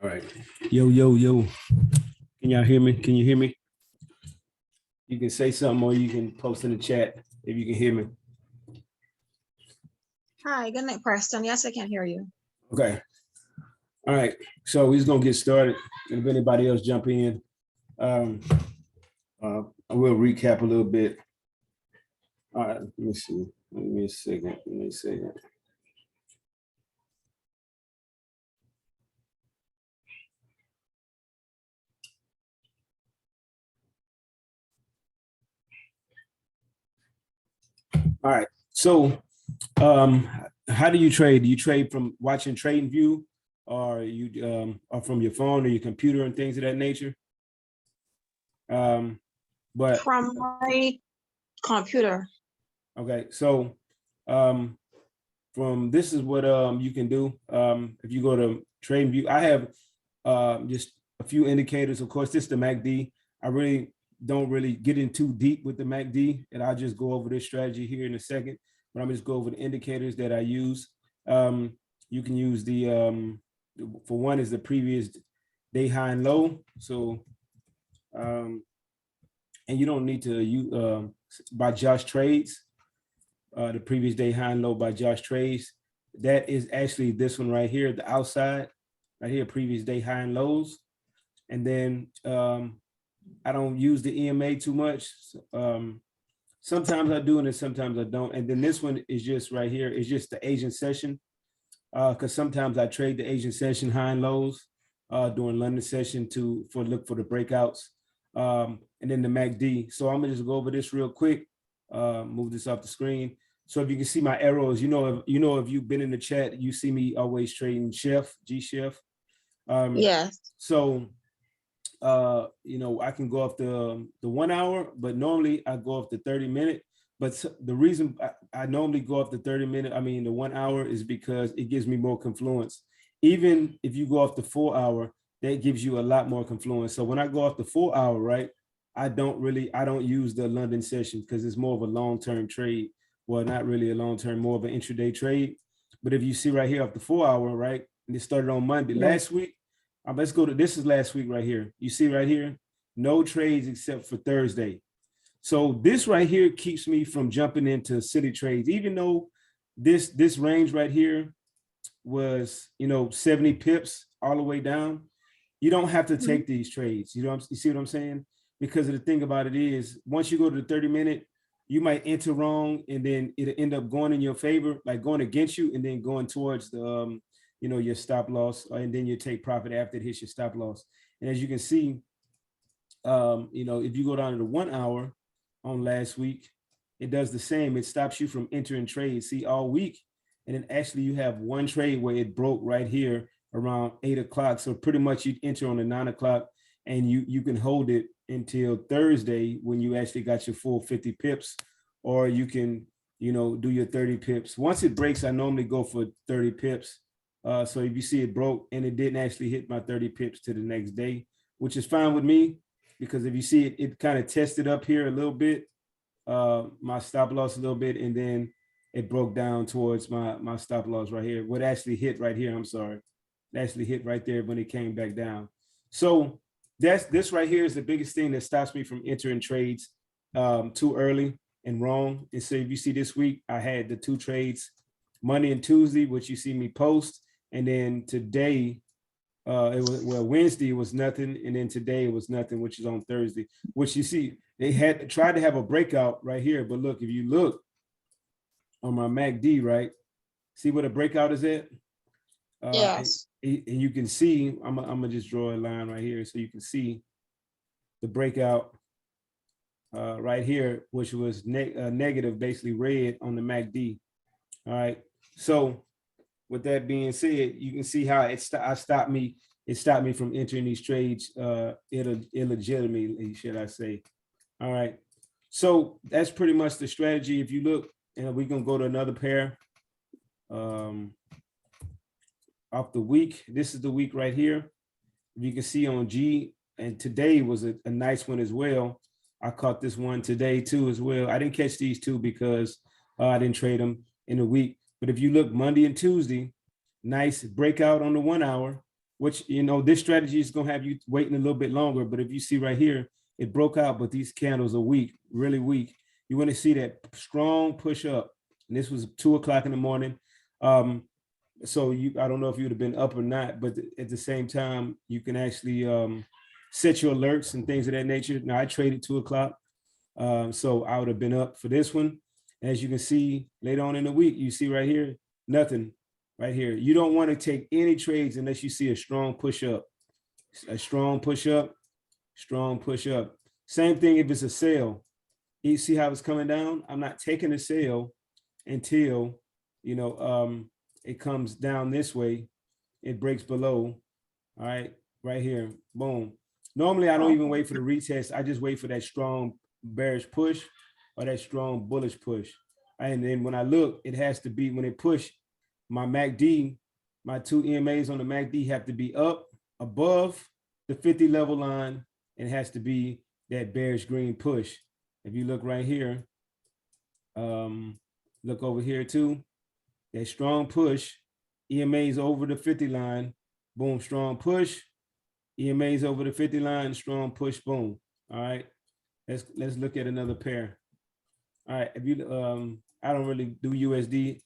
All right. Yo, yo, yo. Can y'all hear me? Can you hear me? You can say something or you can post in the chat if you can hear me. Hi, good night, Preston. Yes, I can hear you. Okay. All right. So we're just gonna get started. And if anybody else jump in, I will recap a little bit. All right, let me see. Give me a second. Give me a second. All right. So how do you trade? Do you trade from watching TradingView or or from your phone or your computer and things of that nature? But From my computer. okay, so from this is what you can do. If you go to TradingView, I have just a few indicators. Of course, this is the MACD. I really don't really get in too deep with the MACD, and I'll just go over this strategy here in a second. But I'm just go over the indicators that I use. You can use for one is the previous day high and low. So, and you don't need to use by Josh Trades, the previous day high and low by Josh Trades. That is actually this one right here, the outside, right here, previous day high and lows. And then I don't use the EMA too much. Sometimes I do and sometimes I don't. And then this one is just right here. It's just the Asian session. Because sometimes I trade the Asian session high and lows during London session for look for the breakouts. And then the MACD. So I'm gonna just go over this real quick. Move this off the screen. So if you can see my arrows, if you've been in the chat, you see me always trading G-Chef. Yes. So I can go off the 1 hour, but normally I go off the 30-minute. But the reason I normally go off the 30-minute, the 1 hour, is because it gives me more confluence. Even if you go off the 4 hour, that gives you a lot more confluence. So when I go off the 4 hour, right, I don't use the London session because it's more of a long-term trade. Well, not really a long-term, more of an intraday trade. But if you see right here off the 4 hour, right, and it started on Monday last week, let's go to, this is last week right here. You see right here, no trades except for Thursday. So this right here keeps me from jumping into silly trades, even though this range right here was 70 pips all the way down. You don't have to take these trades. You see what I'm saying? Because of the thing about it is, once you go to the 30-minute, you might enter wrong and then it'll end up going in your favor, like going against you and then going towards the your stop loss, and then you take profit after it hits your stop loss. And as you can see, if you go down to the 1 hour on last week, it does the same. It stops you from entering trades, see, all week. And then actually you have one trade where it broke right here around 8 o'clock. So pretty much you'd enter on the 9 o'clock and you can hold it until Thursday when you actually got your full 50 pips, or you can, do your 30 pips. Once it breaks, I normally go for 30 pips. So if you see it broke and it didn't actually hit my 30 pips to the next day, which is fine with me, because if you see it, it kind of tested up here a little bit, my stop loss a little bit, and then it broke down towards my stop loss right here. What actually hit right here, I'm sorry, it actually hit right there when it came back down. So this right here is the biggest thing that stops me from entering trades too early and wrong. And so if you see this week, I had the 2 trades, Monday and Tuesday, which you see me post. And then today, Wednesday was nothing. And then today it was nothing, which is on Thursday, which you see, they had tried to have a breakout right here. But look, if you look on my MACD, right, see where the breakout is at? Yes. And you can see, I'm gonna just draw a line right here so you can see the breakout right here, which was negative, basically red on the MACD. All right. So with that being said, you can see how it stopped me from entering these trades illegitimately, should I say. All right. So that's pretty much the strategy. If you look, and we're gonna go to another pair. Off the week, this is the week right here. You can see on G, and today was a nice one as well. I caught this one today too as well. I didn't catch these two because I didn't trade them in a week. But if you look Monday and Tuesday, nice breakout on the 1 hour, which, you know, this strategy is going to have you waiting a little bit longer. But if you see right here, it broke out, but these candles are weak, really weak. You want to see that strong push up. And this was 2 o'clock in the morning. So I don't know if you would have been up or not, but at the same time, you can actually set your alerts and things of that nature. Now I traded 2 o'clock. So I would have been up for this one. As you can see later on in the week, you see right here, nothing right here. You don't want to take any trades unless you see a strong push up, a strong push up, strong push up. Same thing if it's a sell. You see how it's coming down? I'm not taking a sell until, you know, it comes down this way. It breaks below. All right, right here, boom. Normally, I don't even wait for the retest. I just wait for that strong bearish push or that strong bullish push. And then when I look, it has to be when it push, my MACD, my 2 EMAs on the MACD have to be up above the 50 level line. And it has to be that bearish green push. If you look right here, look over here too, that strong push, EMAs over the 50 line, boom, strong push, EMAs over the 50 line, strong push, boom. All right, let's look at another pair. All right, if you I don't really do USD,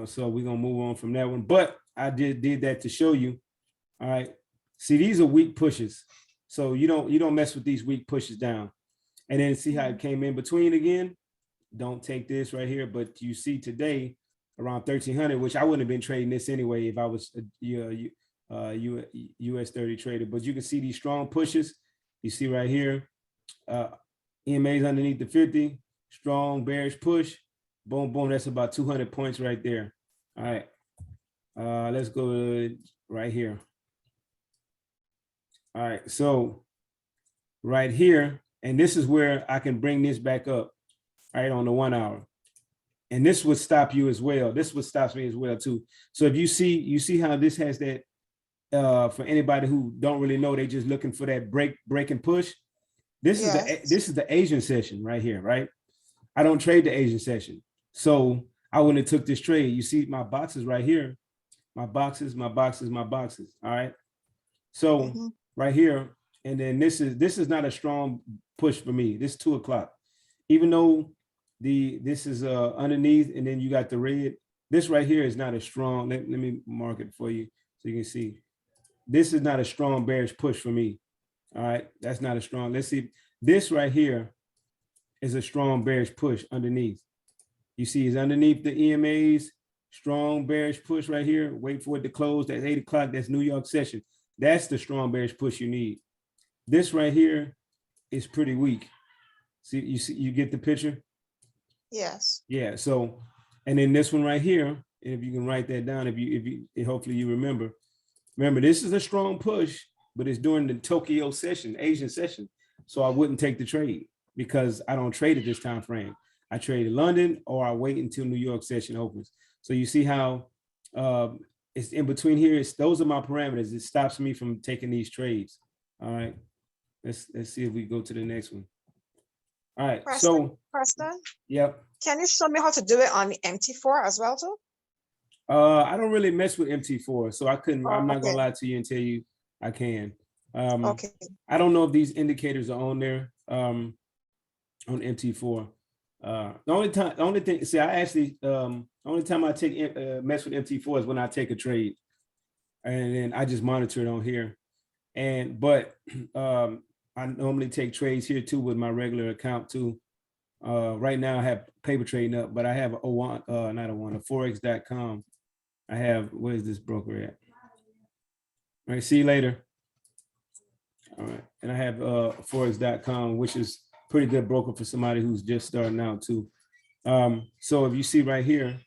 so we're gonna move on from that one, but I did that to show you. All right, see, these are weak pushes, so you don't mess with these weak pushes down. And then see how it came in between again. Don't take this right here, but you see today around 1300, which I wouldn't have been trading this anyway if I was a US 30 trader. But you can see these strong pushes. You see right here, EMAs underneath the 50, strong bearish push, boom, boom. That's about 200 points right there. All right, let's go right here. All right, so right here. And this is where I can bring this back up, right, on the 1 hour. And this would stop you as well. This would stop me as well too. So if you see how this has that, for anybody who don't really know, they just looking for that break and push. This is the Asian session right here, right? I don't trade the Asian session. So I wouldn't have took this trade. You see my boxes right here, my boxes, my boxes, my boxes. All right. So right here, and then this is not a strong push for me. This is 2 o'clock. Even though this is underneath, and then you got the red. This right here is not a strong. Let me mark it for you so you can see. This is not a strong bearish push for me. All right, that's not a strong. Let's see. This right here is a strong bearish push underneath. You see, it's underneath the EMAs. Strong bearish push right here. Wait for it to close. That's 8 o'clock. That's New York session. That's the strong bearish push you need. This right here is pretty weak. See, you get the picture? Yes. Yeah. So, and then this one right here, if you can write that down, if you hopefully you remember. Remember, this is a strong push, but it's during the Tokyo session, Asian session. So I wouldn't take the trade because I don't trade at this time frame. I trade in London or I wait until New York session opens. So you see how it's in between here. Those are my parameters. It stops me from taking these trades. All right. Let's see if we go to the next one. All right. Preston, yep. Can you show me how to do it on the MT4 as well too? I don't really mess with MT4, so I couldn't. I'm not gonna lie to you and tell you I can. Okay. I don't know if these indicators are on there on MT4. The only thing. See, I actually only time I take mess with MT4 is when I take a trade, and then I just monitor it on here. But I normally take trades here too with my regular account too. Right now I have paper trading up, but I have a forex.com. I have, where's this broker at? All right, see you later. All right, and I have forex.com, which is pretty good broker for somebody who's just starting out too. So if you see right here,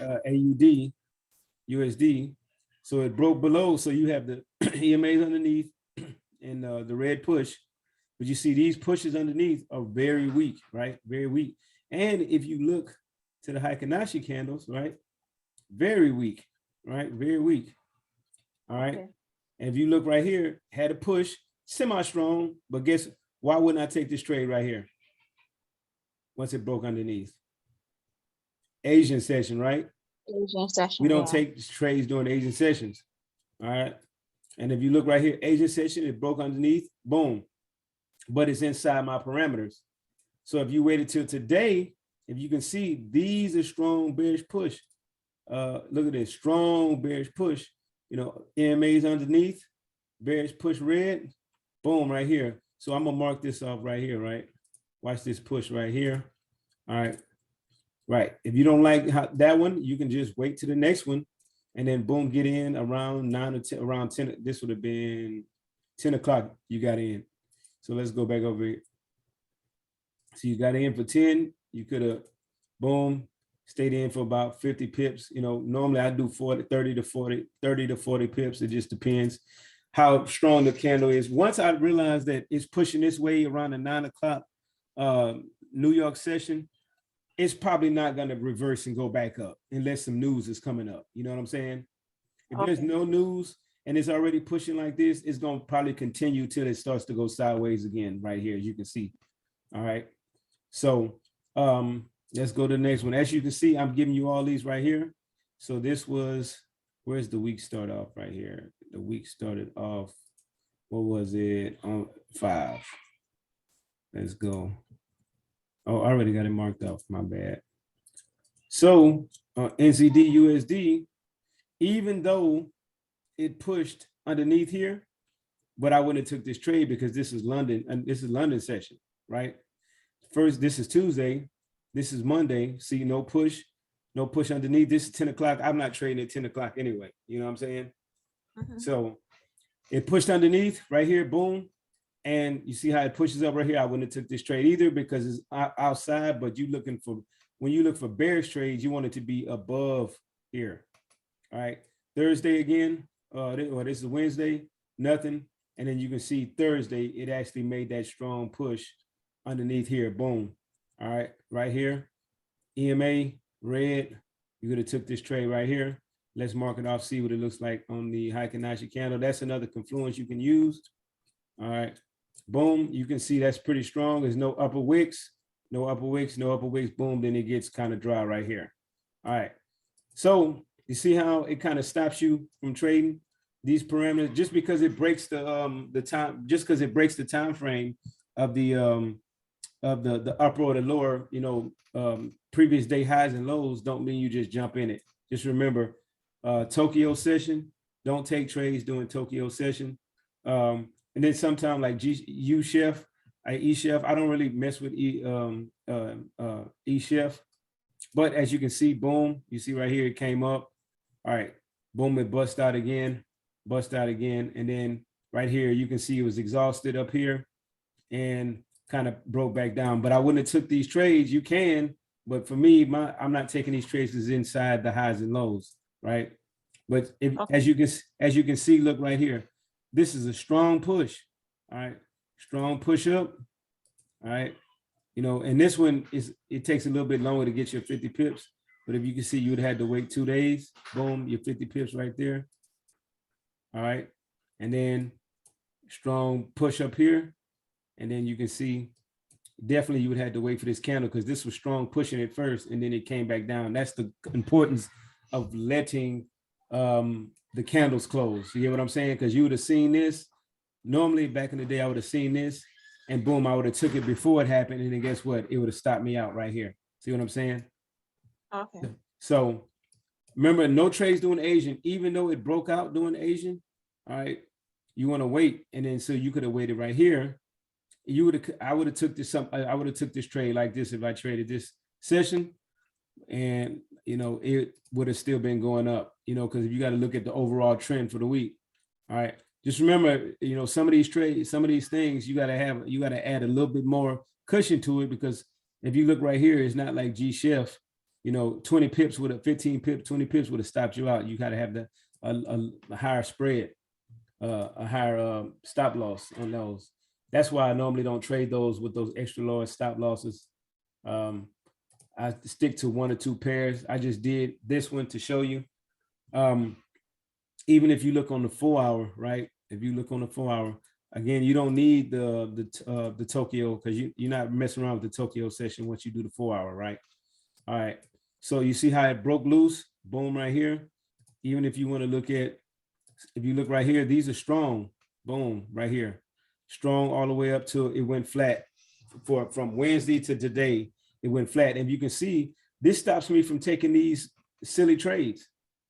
AUD, USD, so it broke below, so you have the EMAs underneath and the red push, but you see these pushes underneath are very weak, right? Very weak. And if you look to the Heikinai candles, right? Very weak, right? Very weak. All right. Okay. And if you look right here, had a push, semi-strong, but guess why wouldn't I take this trade right here? Once it broke underneath. Asian session, right? Asian session. We don't take trades during Asian sessions. All right. And if you look right here, Asian session, it broke underneath, boom, but it's inside my parameters. So if you waited till today, if you can see, these are strong bearish push. Look at this, strong bearish push. You know, EMA's underneath, bearish push red, boom, right here. So I'm gonna mark this off right here, right? Watch this push right here. All right, right. If you don't like that one, you can just wait to the next one, and then boom, get in around 9 or 10, around 10. This would have been 10 o'clock. You got in. So let's go back over here. So you got in for 10. You could have, boom, stayed in for about 50 pips. You know, normally I do 30 to 40 pips. It just depends how strong the candle is. Once I realized that it's pushing this way around the 9 o'clock New York session, it's probably not going to reverse and go back up unless some news is coming up. You know what I'm saying? If there's no news and it's already pushing like this, it's going to probably continue till it starts to go sideways again right here, as you can see. All right. So let's go to the next one. As you can see, I'm giving you all these right here. So this was, where's the week start off right here? The week started off, what was it? On 5. Let's go. Oh, I already got it marked off, my bad. So NZD USD, even though it pushed underneath here, but I wouldn't have took this trade because this is London, and this is London session, right? First, this is Tuesday, this is Monday. See, no push underneath. This is 10 o'clock. I'm not trading at 10 o'clock anyway. You know what I'm saying? So it pushed underneath right here, boom. And you see how it pushes up right here. I wouldn't have took this trade either because it's outside, but you looking for, when you look for bearish trades, you want it to be above here. All right. Thursday again, or this is Wednesday, nothing. And then you can see Thursday, it actually made that strong push underneath here, boom. All right, right here, EMA, red. You could have took this trade right here. Let's mark it off, see what it looks like on the Heikin-Ashi candle. That's another confluence you can use. All right, boom, you can see that's pretty strong. There's no upper wicks, no upper wicks, boom, then it gets kind of dry right here. All right, so you see how it kind of stops you from trading these parameters just because it breaks the time, just because it breaks the time frame of the upper or the lower, you know, previous day highs and lows don't mean you just jump in it. Just remember, Tokyo session, don't take trades during Tokyo session. And then sometime like E-Chef, I don't really mess with E-Chef. But as you can see, boom, you see right here, it came up. All right, boom, it bust out again. And then right here, you can see it was exhausted up here and kind of broke back down. But I wouldn't have took these trades. You can, but for me, I'm not taking these trades because inside the highs and lows, right? But if, as you can see, look right here, this is a strong push. All right, strong push up. All right, you know, and this one it takes a little bit longer to get your 50 pips. But if you can see, you would have had to wait 2 days. Boom, your 50 pips right there. All right, and then strong push up here. And then you can see, definitely you would have to wait for this candle because this was strong pushing it first and then it came back down. That's the importance of letting the candles close. You get what I'm saying? Because you would have seen this. Normally back in the day, I would have seen this and boom, I would have took it before it happened. And then guess what? It would have stopped me out right here. See what I'm saying? Okay. So remember, no trades doing Asian, even though it broke out doing Asian. All right. You want to wait. And then so you could have waited right here. I would have took this trade like this if I traded this session, and you know it would have still been going up, you know, because if you got to look at the overall trend for the week. All right, just remember, you know, some of these trades, some of these things you got to add a little bit more cushion to it, because if you look right here, it's not like G-Chef, you know, 20 pips with a 15 pips, 20 pips would have stopped you out. You got to have a higher spread, a higher stop loss on those. That's why I normally don't trade those with those extra large stop losses. I stick to 1 or 2 pairs. I just did this one to show you. Even if you look on the 4 hour, right? If you look on the 4 hour, again, you don't need the Tokyo because you're not messing around with the Tokyo session once you do the 4 hour, right? All right. So you see how it broke loose? Boom, right here. Even if you want to look at If you look right here, these are strong. Boom, right here. Strong all the way up till it went flat. From Wednesday to today, it went flat. And you can see this stops me from taking these silly trades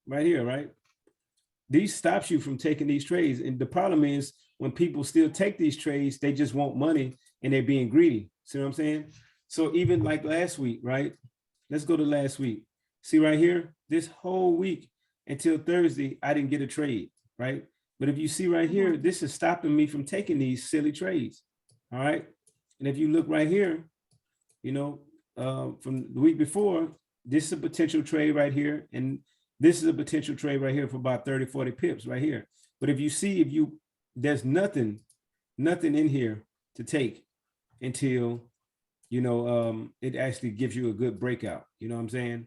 right here, right? These stops you from taking these trades. And the problem is when people still take these trades, they just want money and they're being greedy. See what I'm saying? So even like last week, right? Let's go to last week. See right here, this whole week until Thursday, I didn't get a trade, right? But if you see right here, this is stopping me from taking these silly trades, all right? And if you look right here, you know, from the week before, this is a potential trade right here. And this is a potential trade right here for about 30, 40 pips right here. But if you see, there's nothing in here to take until, you know, it actually gives you a good breakout. You know what I'm saying?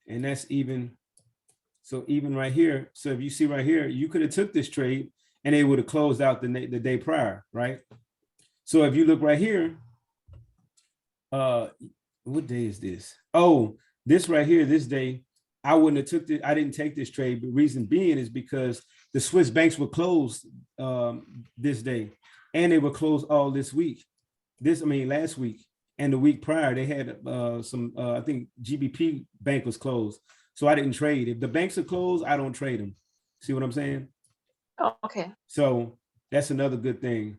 That's even, so even right here. So if you see right here, you could have took this trade and it would have closed out the day prior, right? So if you look right here, what day is this? Oh, this right here, this day, I wouldn't have took it. I didn't take this trade. But reason being is because the Swiss banks were closed this day, and they were closed all this week. Last week and the week prior, they had I think GBP bank was closed. So I didn't trade. If the banks are closed, I don't trade them. See what I'm saying? Oh, okay. So that's another good thing.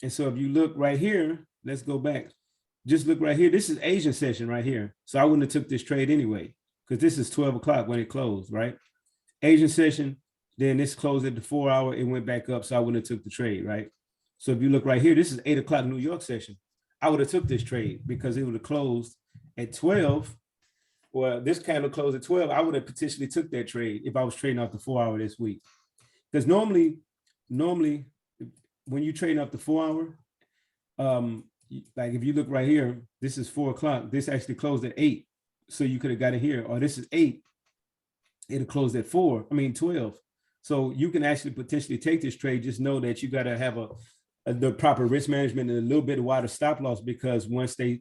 And so if you look right here, let's go back. Just look right here. This is Asian session right here. So I wouldn't have took this trade anyway, because this is 12 o'clock when it closed, right? Asian session, then this closed at the 4 hour, it went back up. So I wouldn't have took the trade, right? So if you look right here, this is 8 o'clock New York session. I would have took this trade because it would have closed at 12. Well, this candle closed at 12. I would have potentially took that trade if I was trading off the 4 hour this week. Because normally when you trade off the 4 hour, like if you look right here, this is 4 o'clock. This actually closed at 8. So you could have got it here, or this is 8. It'll close at 12. So you can actually potentially take this trade. Just know that you got to have the proper risk management and a little bit wider stop loss, because once they,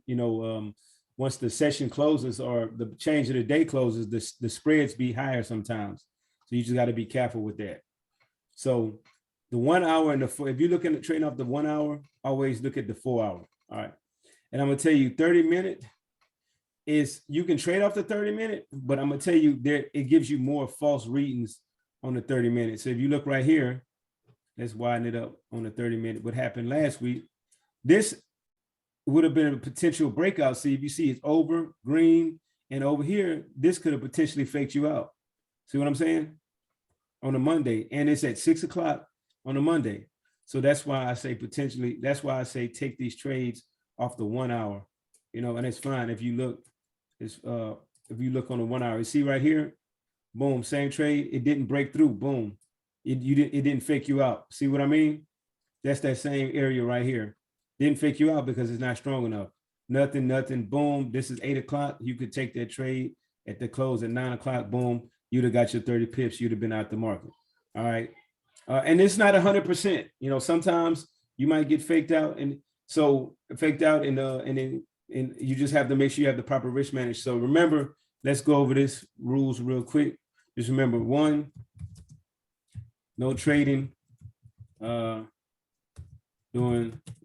once the session closes or the change of the day closes, the spreads be higher sometimes. So you just got to be careful with that. So the 1 hour and if you're looking at trading off the 1 hour, always look at the 4 hour. All right. And I'm going to tell you 30-minute is, you can trade off the 30-minute, but I'm going to tell you it gives you more false readings on the 30-minute. So if you look right here, let's widen it up on the 30-minute. What happened last week, this would have been a potential breakout. See, if you see it's over green and over here, this could have potentially faked you out. See what I'm saying? On a Monday, and it's at 6 o'clock on a Monday. So that's why I say potentially, that's why I say take these trades off the 1 hour, and it's fine. If you look, if you look on the 1 hour, you see right here, boom, same trade. It didn't break through, boom. It didn't fake you out. See what I mean? That's that same area right here. Didn't fake you out because it's not strong enough. Nothing, boom. This is 8 o'clock. You could take that trade at the close at 9 o'clock, boom. You'd have got your 30 pips. You'd have been out the market. All right. And it's not 100%. Sometimes you might get faked out, and then you just have to make sure you have the proper risk management. So remember, let's go over this rules real quick. Just remember, 1, no trading during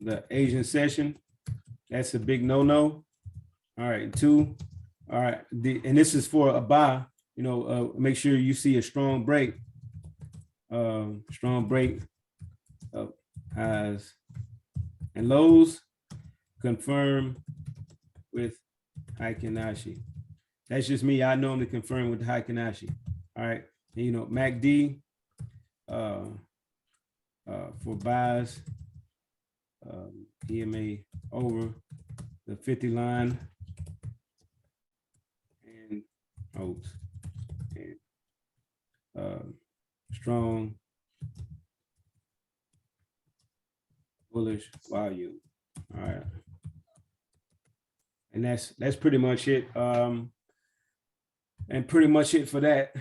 the Asian session. That's a big no-no. All right. 2, all right. And this is for a buy. Make sure you see a strong break. Strong break of highs and lows. Confirm with Heikin-Ashi. That's just me. I normally confirm with the Heikin-Ashi. All right. And, MACD for buys, EMA over the 50 line and holds. And strong bullish volume. All right. And that's pretty much it. And pretty much it for that.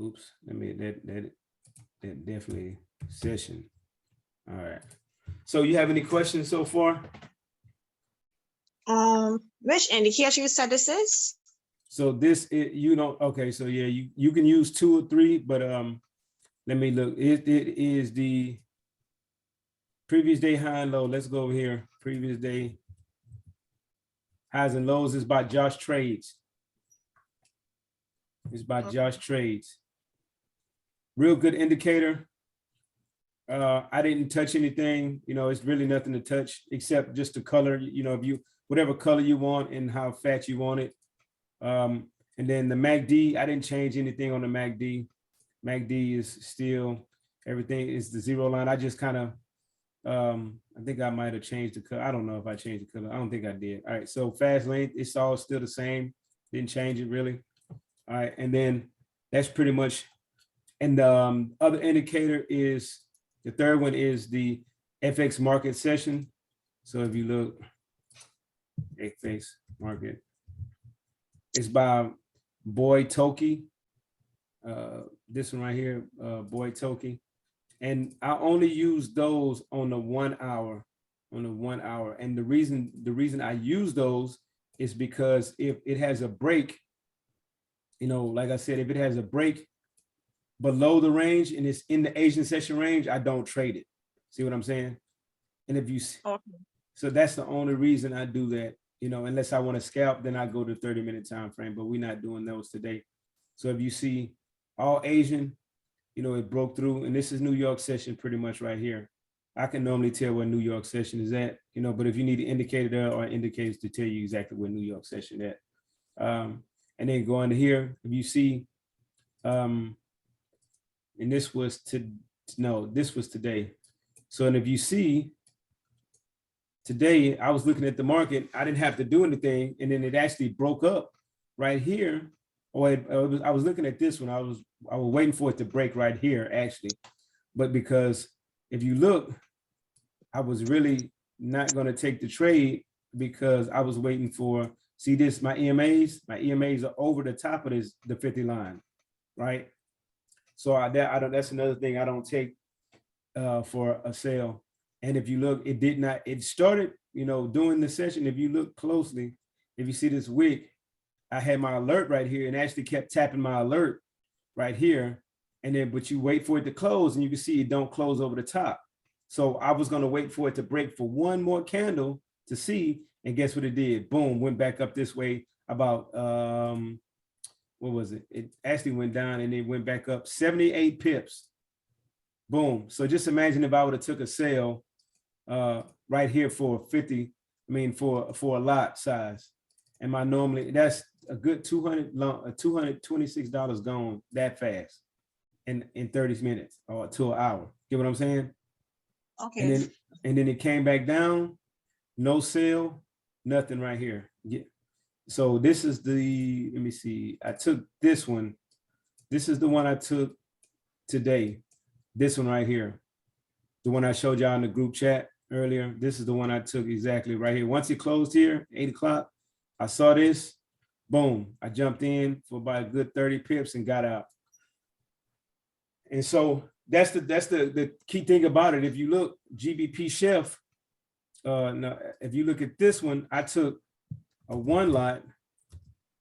Oops, that definitely session. All right. So you have any questions so far? Which indicator you said this is? So this, you know, okay, so yeah, you can use 2 or 3, but let me look. It is the previous day high and low. Let's go over here. Previous day highs and lows is by Josh Trades. It's by Josh Trades. Real good indicator. I didn't touch anything. You know, it's really nothing to touch except just the color. You know, if you whatever color you want and how fat you want it. And then the MACD, I didn't change anything on the MACD. MACD is still, everything is the 0 line. I just kind of, I think I might have changed the color. I don't know if I changed the color. I don't think I did. All right, so fast length, it's all still the same. Didn't change it really. All right, and then that's pretty much, and the other indicator is, the third one is the FX market session. So if you look, FX market, it's by Boyd Toki. This one right here, Boyd Toki. And I only use those on the 1 hour, And the reason I use those is because if it has a break, you know, like I said, if it has a break below the range and it's in the Asian session range, I don't trade it. See what I'm saying? And if you, so that's the only reason I do that. You know, unless I want to scalp, then I go to 30-minute time frame, but we're not doing those today. So if you see all Asian, you know, it broke through, and this is New York session pretty much right here. I can normally tell where New York session is at, you know, but if you need an indicator there or indicators to tell you exactly where New York session at. And then go into here, if you see, and this was this was today. So, and if you see, today, I was looking at the market. I didn't have to do anything, and then it actually broke up right here. I was looking at this one. I was waiting for it to break right here, actually. But because if you look, I was really not going to take the trade because I was waiting for, see this, my EMAs are over the top of this, the 50 line, right? So that's another thing I don't take for a sale. And if you look, it started, you know, during the session. If you look closely, if you see this wick, I had my alert right here and actually kept tapping my alert right here. And then, but you wait for it to close and you can see it don't close over the top. So I was going to wait for it to break for one more candle to see. And guess what it did? Boom, went back up this way about, what was it? It actually went down and it went back up 78 pips. Boom. So just imagine if I would have took a sale right here for 50, I mean, for a lot size. And that's a good $226 gone that fast in 30 minutes or to an hour. Get what I'm saying? Okay. And then it came back down, no sale, nothing right here. Yeah. So this is the, let me see, I took this one. This is the one I took today. This one right here, the one I showed y'all in the group chat earlier. This is the one I took exactly right here. Once it closed here, 8 o'clock, I saw this, boom, I jumped in for about a good 30 pips and got out. And so that's the key thing about it. If you look, GBP Chef, now, if you look at this one, I took a 1 lot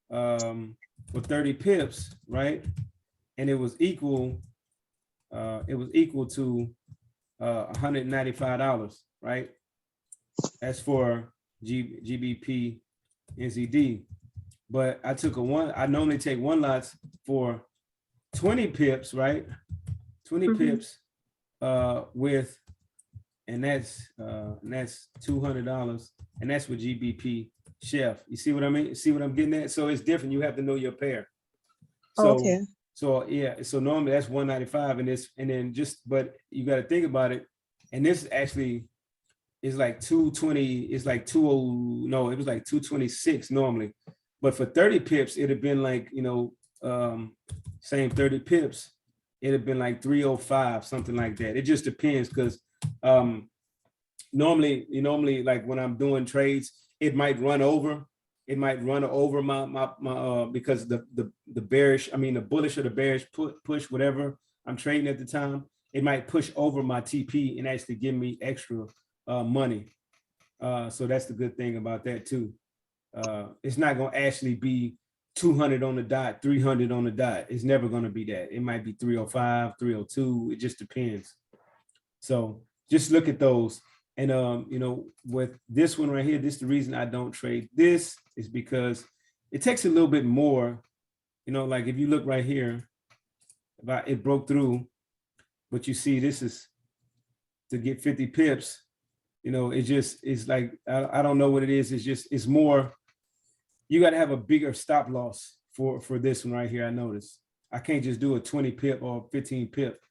for 30 pips, right? And it was equal to $195, right? That's for GBP NZD. But I took I normally take 1 lots for 20 pips, right? 20 pips with, and that's $200, and that's with GBP Chef. You see what I mean? See what I'm getting at? So it's different. You have to know your pair. So, okay. So yeah, so normally that's 195, and then but you got to think about it. And this actually is like 220. It's like 20. No, it was like 226 normally. But for 30 pips, it'd have been like, you know, same 30 pips. It'd have been like 305, something like that. It just depends because normally like when I'm doing trades, it might run over. It might run over my because the bearish, I mean the bullish or the bearish push, whatever I'm trading at the time, it might push over my TP and actually give me extra money. So that's the good thing about that too. It's not going to actually be 200 on the dot, 300 on the dot. It's never going to be that. It might be 305, 302. It just depends. So just look at those. And, you know, with this one right here, this is the reason I don't trade this is because it takes a little bit more, you know, like if you look right here, it broke through, but you see, this is to get 50 pips, you know, it's like, I don't know what it is. It's more, you got to have a bigger stop loss for this one right here. I noticed I can't just do a 20 pip or 15 pip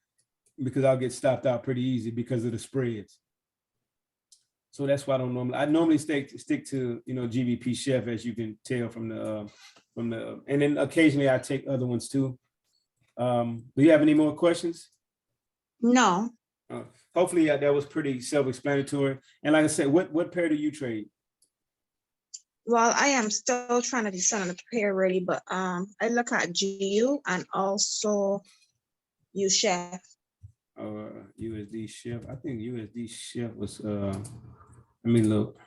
because I'll get stopped out pretty easy because of the spreads. So that's why I normally stick to, you know, GBP chef, as you can tell from the, and then occasionally I take other ones too. Do you have any more questions? No. Hopefully that was pretty self-explanatory. And like I said, what pair do you trade? Well, I am still trying to decide on the pair really, but I look at GU and also U chef. USD chef. I think USD chef was I mean, look,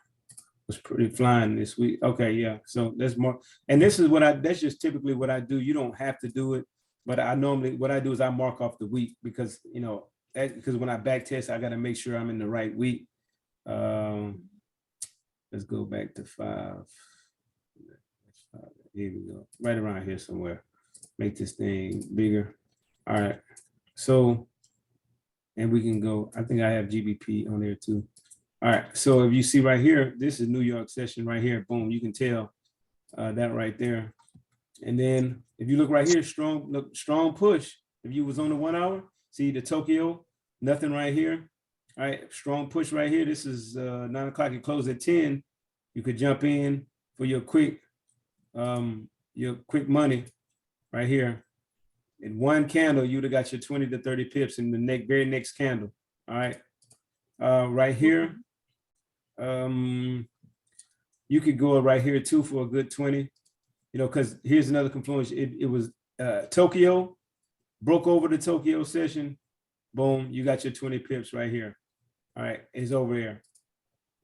was pretty flying this week. Okay, yeah. So that's more, and this is that's just typically what I do. You don't have to do it, but what I do is I mark off the week because, you know, because when I back test, I got to make sure I'm in the right week. Let's go back to 5. Here we go, right around here somewhere. Make this thing bigger. All right. So, and we can go, I think I have GBP on there too. All right, so if you see right here, this is New York session right here. Boom, you can tell that right there. And then if you look right here, strong push. If you was on the 1 hour, see the Tokyo, nothing right here. All right, strong push right here. This is 9 o'clock. It closed at 10. You could jump in for your quick money right here. In one candle, you'd have got your 20 to 30 pips in the very next candle. All right, right here. You could go right here too for a good 20, you know, because here's another confluence. It was Tokyo, broke over the Tokyo session. Boom, you got your 20 pips right here. All right, it's over there.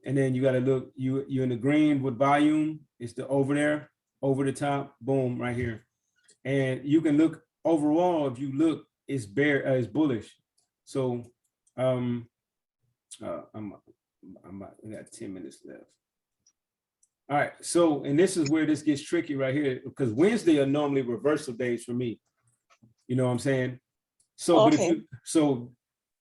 And then you got to look, you're in the green with volume. It's the over there, over the top, boom, right here. And you can look overall, if you look, it's it's bullish. So I got 10 minutes left. All right, so, and this is where this gets tricky right here, because Wednesday are normally reversal days for me. You know what I'm saying? So, Okay. So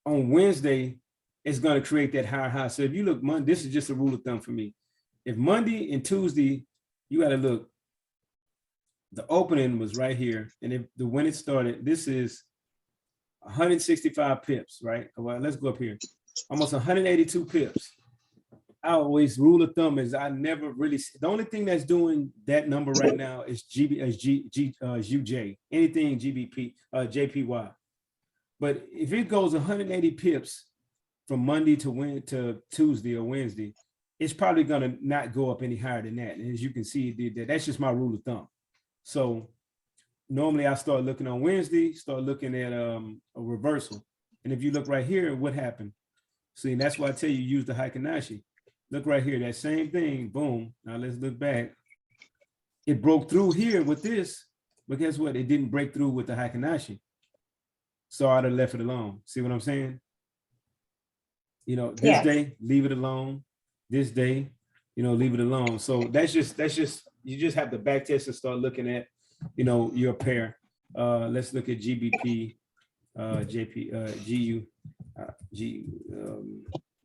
on Wednesday, it's going to create that higher high. So if you look Monday, this is just a rule of thumb for me. If Monday and Tuesday, you got to look, the opening was right here. And if when it started, this is 165 pips, right? Well, let's go up here. Almost 182 pips. I always, rule of thumb is I never really, the only thing that's doing that number right now is UJ, anything GBP, JPY. But if it goes 180 pips from Monday to Tuesday or Wednesday, it's probably gonna not go up any higher than that. And as you can see, it did that. That's just my rule of thumb. So normally I start looking on Wednesday, start looking at a reversal. And if you look right here, what happened? See, and that's why I tell you, use the Heikin-Ashi. Look right here, that same thing, boom. Now let's look back. It broke through here with this, but guess what? It didn't break through with the Heikin-Ashi. So I'd have left it alone. See what I'm saying? You know, this day, leave it alone. This day, you know, leave it alone. So that's just, you just have to back test and start looking at, you know, your pair. Let's look at GBP, GU.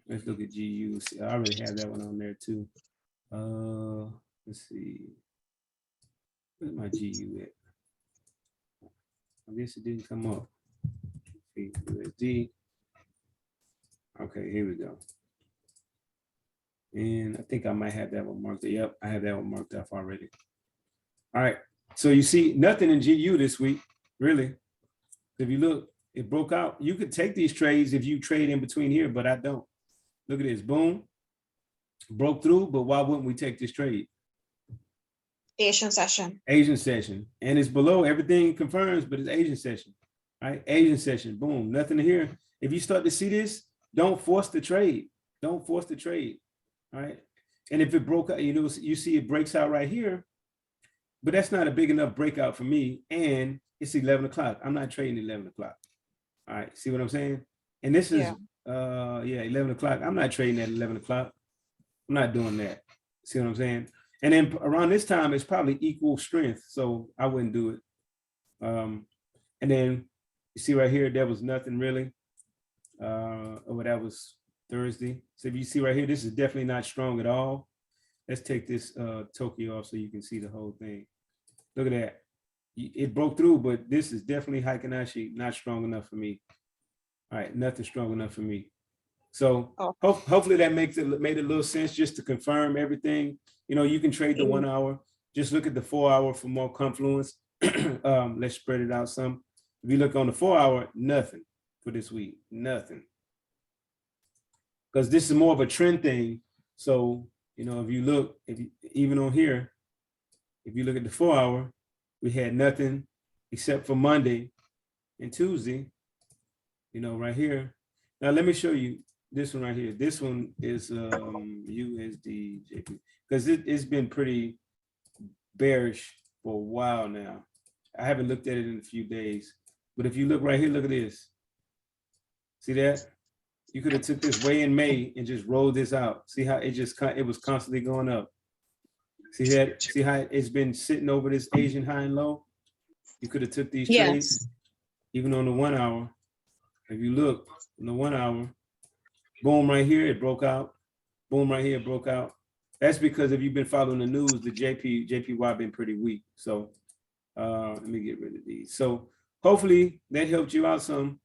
Let's look at GU. I already have that one on there too. Let's see. Where's my GU at? I guess it didn't come up. USD. Okay, here we go. And I think I might have that one marked. Yep, I have that one marked off already. All right. So you see nothing in GU this week, really. If you look, it broke out. You could take these trades if you trade in between here, but I don't. Look at this, boom, broke through, but why wouldn't we take this trade? Asian session. Asian session, and it's below, everything confirms, but it's Asian session, right? Asian session, boom, nothing here. If you start to see this, don't force the trade. Don't force the trade, all right? And if it broke out, you know, you see it breaks out right here, but that's not a big enough breakout for me. And it's 11 o'clock. I'm not trading 11 o'clock. All right, see what I'm saying? And this is, yeah, 11 o'clock. I'm not trading at 11 o'clock. I'm not doing that. See what I'm saying? And then around this time, it's probably equal strength. So I wouldn't do it. And then you see right here, there was nothing really. Oh, that was Thursday. So if you see right here, this is definitely not strong at all. Let's take this Tokyo off so you can see the whole thing. Look at that. It broke through, but this is definitely Heikin-Ashi, not strong enough for me. All right, nothing strong enough for me. So hopefully that made a little sense just to confirm everything. You know, you can trade the 1 hour. Just look at the 4 hour for more confluence. Let's spread it out some. If you look on the 4 hour, nothing for this week, nothing. Because this is more of a trend thing. So, you know, if you look, even on here, if you look at the 4 hour, we had nothing except for Monday and Tuesday, you know, right here. Now, let me show you this one right here. This one is USD JP, because it's been pretty bearish for a while now. I haven't looked at it in a few days, but if you look right here, look at this. See that? You could have took this way in May and just rolled this out. See how it was constantly going up. See that? See how it's been sitting over this Asian high and low? You could have took these trades, even on the 1 hour. If you look on the 1 hour, boom, right here, it broke out. Boom, right here, it broke out. That's because if you've been following the news, the JPY been pretty weak. So let me get rid of these. So hopefully that helped you out some.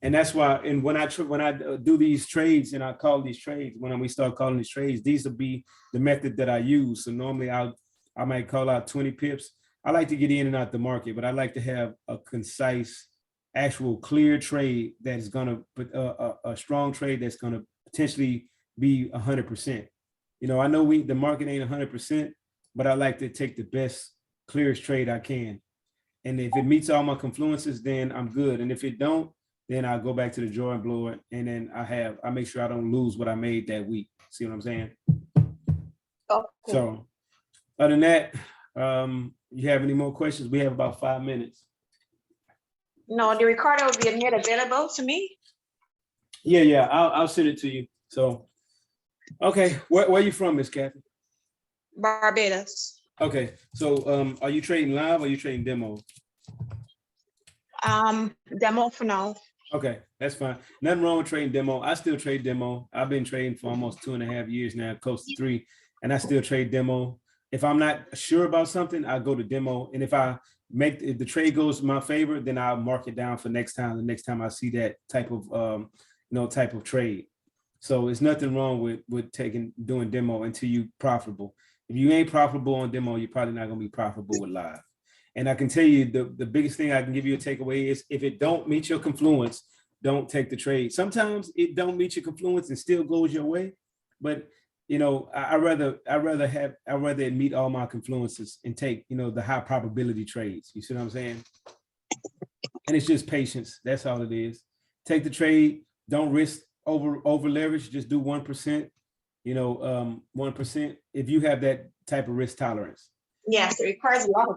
And that's why, and when I do these trades and I call these trades, when we start calling these trades, these will be the method that I use. So normally I might call out 20 pips. I like to get in and out the market, but I like to have a concise, actual clear trade that's gonna put a strong trade that's gonna potentially be 100%. You know, I know the market ain't 100%, but I like to take the best, clearest trade I can. And if it meets all my confluences, then I'm good. And if it don't, then I'll go back to the drawing board, and then I make sure I don't lose what I made that week. See what I'm saying? Okay. So other than that, you have any more questions? We have about 5 minutes. No, the recorder will be made available to me. Yeah, I'll send it to you. So, okay, where are you from, Miss Kathy? Barbados. Okay, so are you trading live or are you trading demo? Demo for now. Okay, that's fine. Nothing wrong with trading demo. I still trade demo. I've been trading for almost 2.5 years now, close to 3, and I still trade demo. If I'm not sure about something, I go to demo. And if the trade goes in my favor, then I'll mark it down for next time. The next time I see that type of trade. So it's nothing wrong with doing demo until you profitable. If you ain't profitable on demo, you're probably not gonna be profitable with live. And I can tell you the biggest thing I can give you a takeaway is if it don't meet your confluence, don't take the trade. Sometimes it don't meet your confluence and still goes your way, but you know, I'd rather it meet all my confluences and take, you know, the high probability trades. You see what I'm saying? And it's just patience. That's all it is. Take the trade. Don't risk over leverage. Just do 1%. You know, 1%. If you have that type of risk tolerance. Yes, it requires a lot of.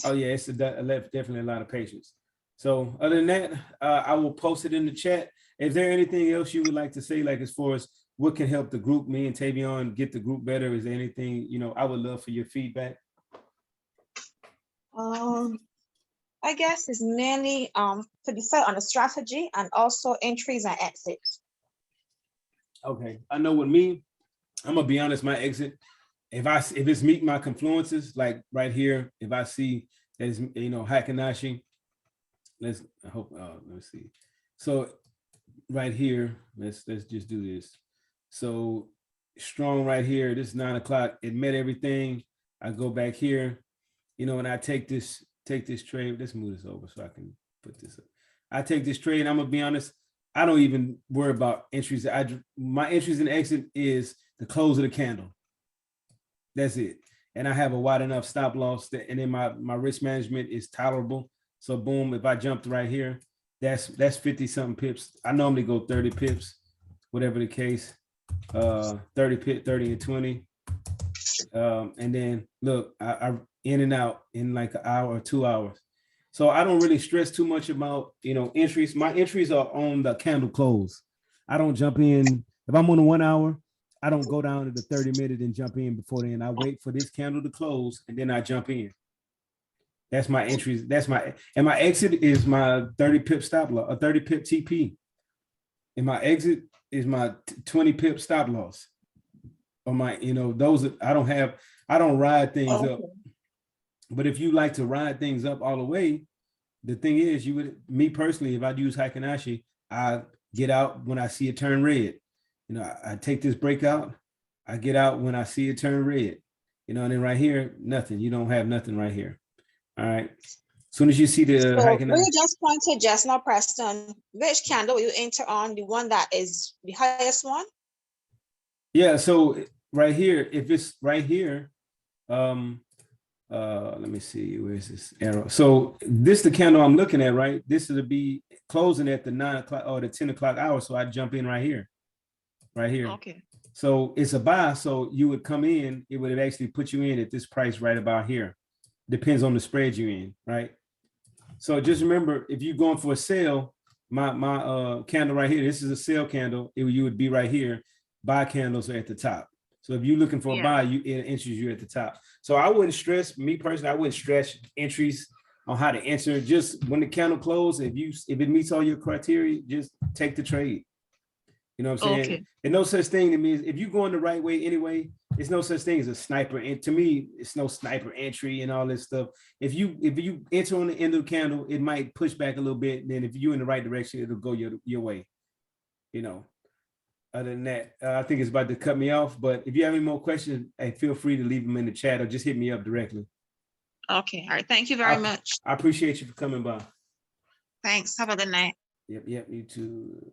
Oh yeah, it's definitely a lot of patience. So other than that, I will post it in the chat. Is there anything else you would like to say, like as far as what can help the group, me and Tavion, get the group better? Is there anything, you know, I would love for your feedback? I guess it's mainly to decide on a strategy and also entries and exits. Okay, I know with me, I'm gonna be honest, my exit, if it's meeting my confluences, like right here, if I see that it's, you know, Heikin-Ashi, let's see. So right here, let's just do this. So strong right here, this is 9 o'clock, it met everything. I go back here, you know, and I take this trade. Let's move this over so I can put this up. I take this trade, I'm gonna be honest, I don't even worry about entries. My entries and exit is the close of the candle. That's it. And I have a wide enough stop loss and then my risk management is tolerable. So boom, if I jumped right here, that's 50 something pips. I normally go 30 pips, whatever the case, 30 and 20. And then look, I in and out in like an hour or 2 hours. So I don't really stress too much about, entries. My entries are on the candle close. I don't jump in. If I'm on the 1 hour, I don't go down to the 30-minute and jump in before then. I wait for this candle to close and then I jump in. That's my entries. And my exit is my 30 pip stop loss, a 30 pip TP. And my exit is my 20 pip stop loss. Or my, those I don't ride things up. But if you like to ride things up all the way, the thing is, me personally, if I use Heikin-Ashi, I get out when I see it turn red. I take this breakout, I get out when I see it turn red. And then right here, nothing. You don't have nothing right here. All right. As soon as you see the Heikin-Ashi. We just pointed just now, Preston. Which candle you enter on? The one that is the highest one? Yeah. So right here, if it's right here, let me see, where's this arrow? So this is the candle I'm looking at, right? This will be closing at the 9 o'clock or the 10 o'clock hour. So I jump in right here. Okay. So it's a buy. So you would come in, it would have actually put you in at this price right about here. Depends on the spread you're in, right? So just remember, if you're going for a sale, my candle right here, this is a sale candle. You would be right here. Buy candles are at the top. So if you're looking for a buy, it enters you at the top. So I wouldn't stress, me personally, I wouldn't stress entries on how to enter. Just when the candle closes, if it meets all your criteria, just take the trade. You know what I'm saying? Okay. And no such thing to me. If you're going the right way anyway, it's no such thing as a sniper. And to me, it's no sniper entry and all this stuff. If you enter on the end of the candle, it might push back a little bit. Then if you're in the right direction, it'll go your way. Other than that, I think it's about to cut me off. But if you have any more questions, hey, feel free to leave them in the chat or just hit me up directly. Okay. All right. Thank you very much. I appreciate you for coming by. Thanks. Have a good night. Yep. You too.